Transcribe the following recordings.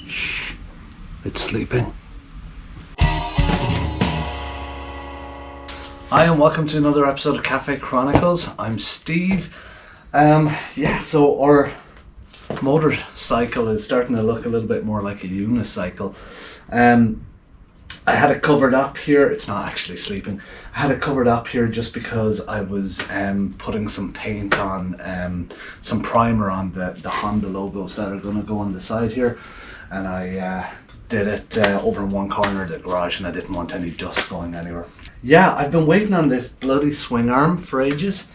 Shh, it's sleeping. Hi and welcome to another episode of Cafe Chronicles. I'm Steve. So our motorcycle is starting to look a little bit more like a unicycle. I had it covered up here. It's not actually sleeping. I had it covered up here just because I was putting some paint on, some primer on the Honda logos that are going to go on the side here, and I did it over in one corner of the garage, and I didn't want any dust going anywhere. Yeah, I've been waiting on this bloody swing arm for ages,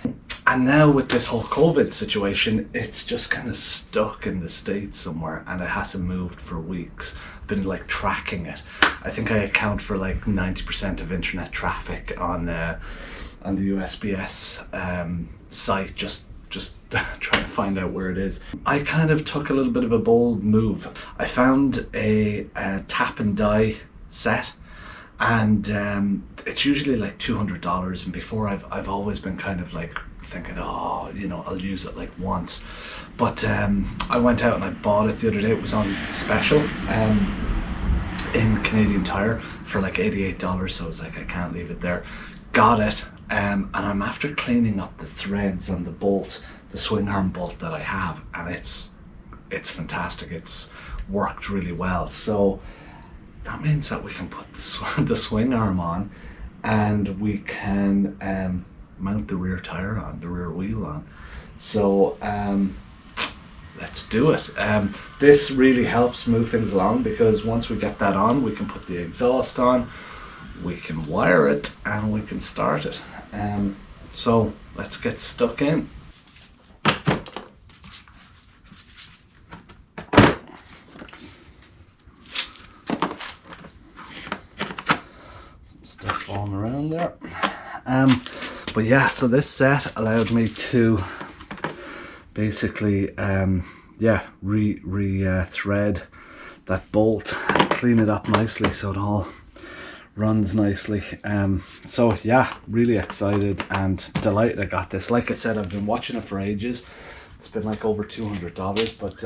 and now with this whole COVID situation, it's just kind of stuck in the States somewhere, and it hasn't moved for weeks. I've been like tracking it. I think I account for like 90% of internet traffic on the USPS site, just trying to find out where it is. I kind of took a little bit of a bold move. I found a tap and die set, and it's usually like $200, and before I've always been kind of like thinking, oh, you know, I'll use it like once, but I went out and I bought it the other day. It was on special in Canadian Tire for like $88, so I was like, I can't leave it there. Got it, and I'm after cleaning up the threads on the bolt, the swing arm bolt that I have, and it's fantastic. It's worked really well, so that means that we can put the swing arm on, and we can mount the rear tire on, the rear wheel on. So let's do it. This really helps move things along, because once we get that on, we can put the exhaust on, we can wire it, and we can start it. So let's get stuck in. Some stuff falling around there. But yeah, so this set allowed me to basically thread that bolt, clean it up nicely so it all runs nicely. So yeah, really excited and delighted I got this. Like I said, I've been watching it for ages. It's been like over $200, but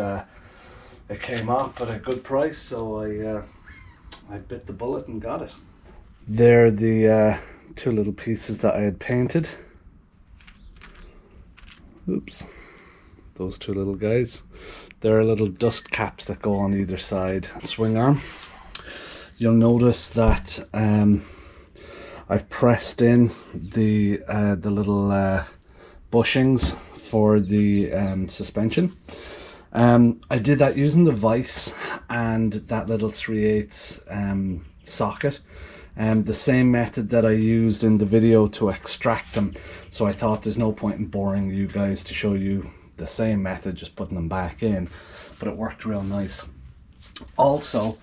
it came up at a good price, so I bit the bullet and got it. They're the two little pieces that I had painted. Oops, those two little guys. There are little dust caps that go on either side swing arm. You'll notice that I've pressed in the little bushings for the suspension. I did that using the vise and that little 3/8 socket. The same method that I used in the video to extract them. So I thought there's no point in boring you guys to show you the same method, just putting them back in, but it worked real nice. Also,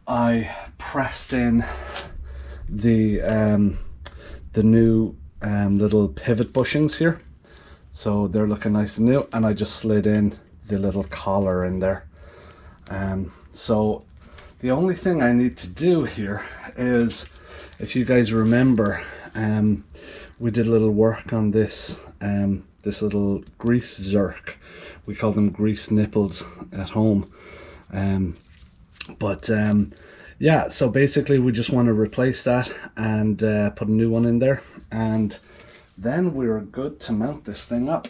I pressed in the new little pivot bushings here, so they're looking nice and new, and I just slid in the little collar in there. So the only thing I need to do here is, if you guys remember, we did a little work on this this little grease zerk. We call them grease nipples at home. Yeah, so basically we just want to replace that and put a new one in there, and then we're good to mount this thing up.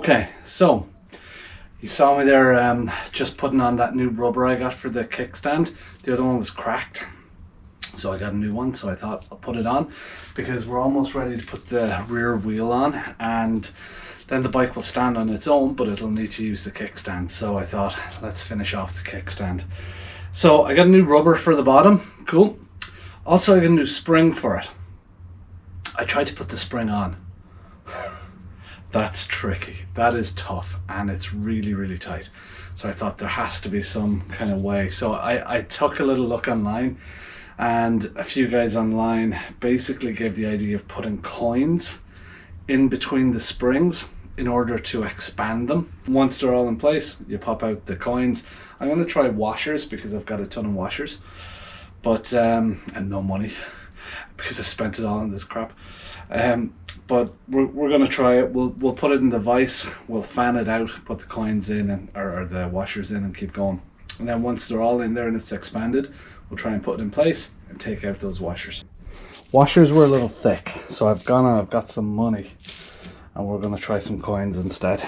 Okay, so you saw me there just putting on that new rubber I got for the kickstand. The other one was cracked, so I got a new one, so I thought I'll put it on because we're almost ready to put the rear wheel on, and then the bike will stand on its own, but it'll need to use the kickstand. So I thought, let's finish off the kickstand. So I got a new rubber for the bottom, cool. Also I got a new spring for it. I tried to put the spring on. That's tricky, that is tough, and it's really, really tight. So I thought there has to be some kind of way. So I took a little look online, and a few guys online basically gave the idea of putting coins in between the springs in order to expand them. Once they're all in place, you pop out the coins. I'm going to try washers because I've got a ton of washers, but and no money because I spent it all on this crap. But we're going to try it. We'll put it in the vise, we'll fan it out, put the coins in, and or the washers in, and keep going. And then once they're all in there and it's expanded, we'll try and put it in place and take out those washers. Washers were a little thick, so I've got some money, and we're going to try some coins instead.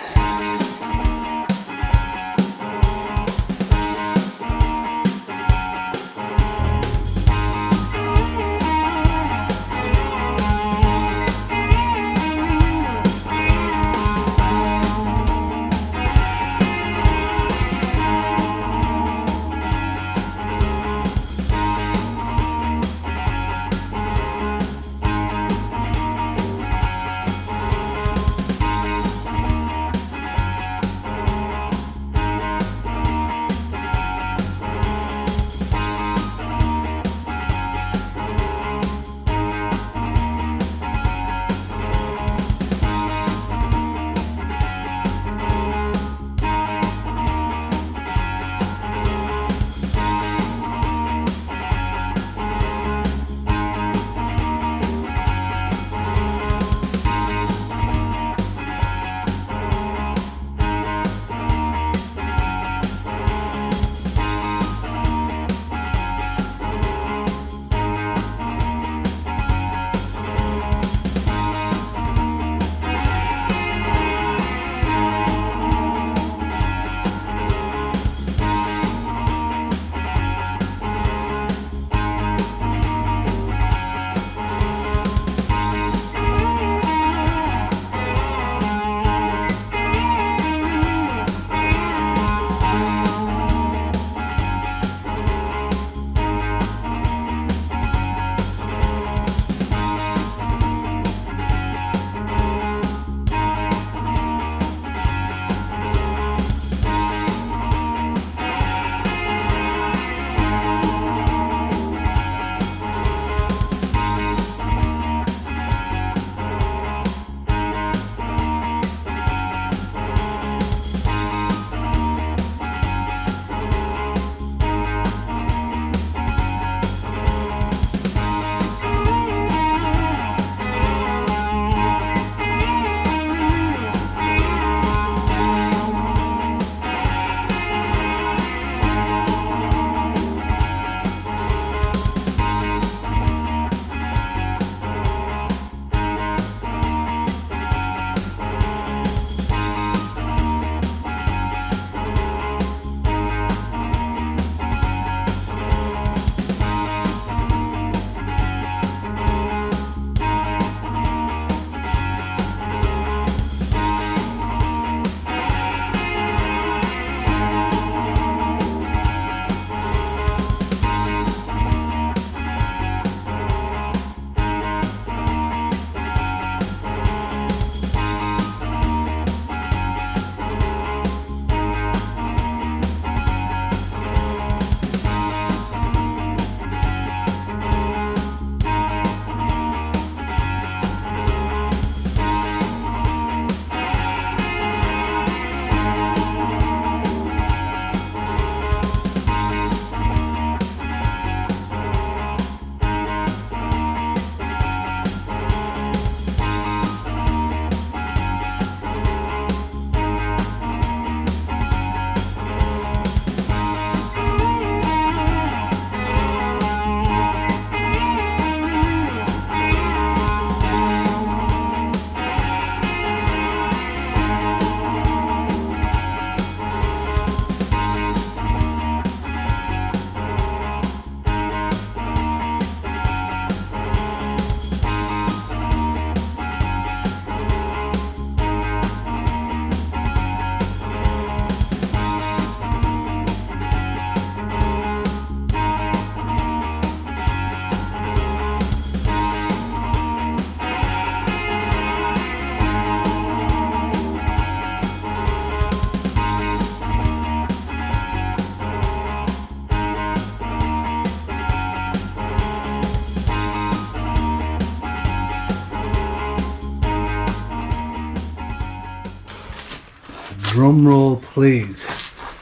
Drum roll, please.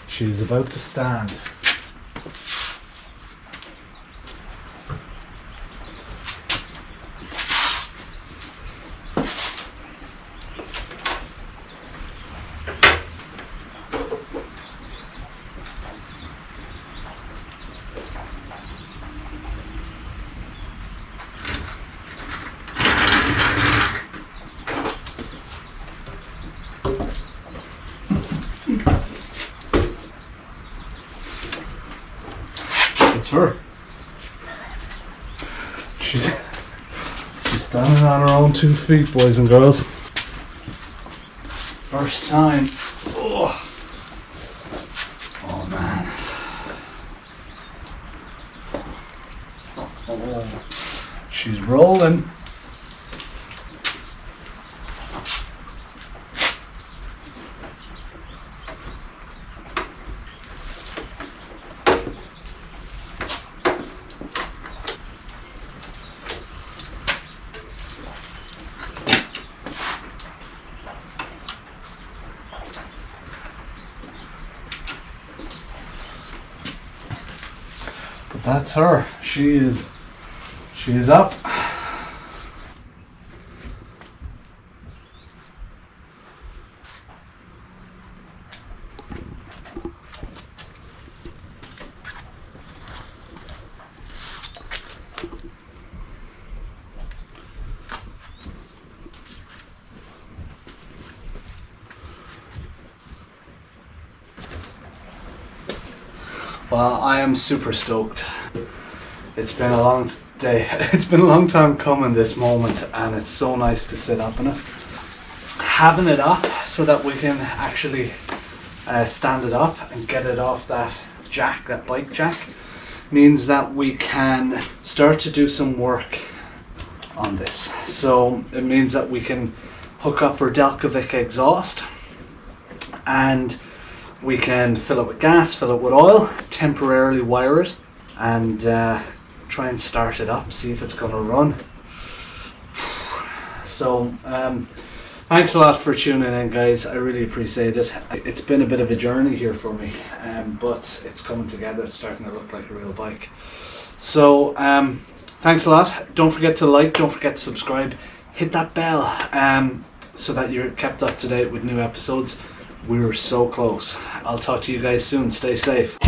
She's about to stand. It's her. She's standing on her own 2 feet, boys and girls. First time. Oh, oh man. Oh, she's rolling. But that's her. She is up. Well, I am super stoked. It's been a long day. It's been a long time coming, this moment, and it's so nice to sit up in it. Having it up so that we can actually stand it up and get it off that jack, that bike jack, means that we can start to do some work on this. So it means that we can hook up our Delcovic exhaust and we can fill it with gas, fill it with oil, temporarily wire it, and try and start it up, see if it's going to run. So thanks a lot for tuning in, guys. I really appreciate it. It's been a bit of a journey here for me, but it's coming together. It's starting to look like a real bike. So thanks a lot. Don't forget to like, don't forget to subscribe, hit that bell so that you're kept up to date with new episodes. We're so close. I'll talk to you guys soon. Stay safe.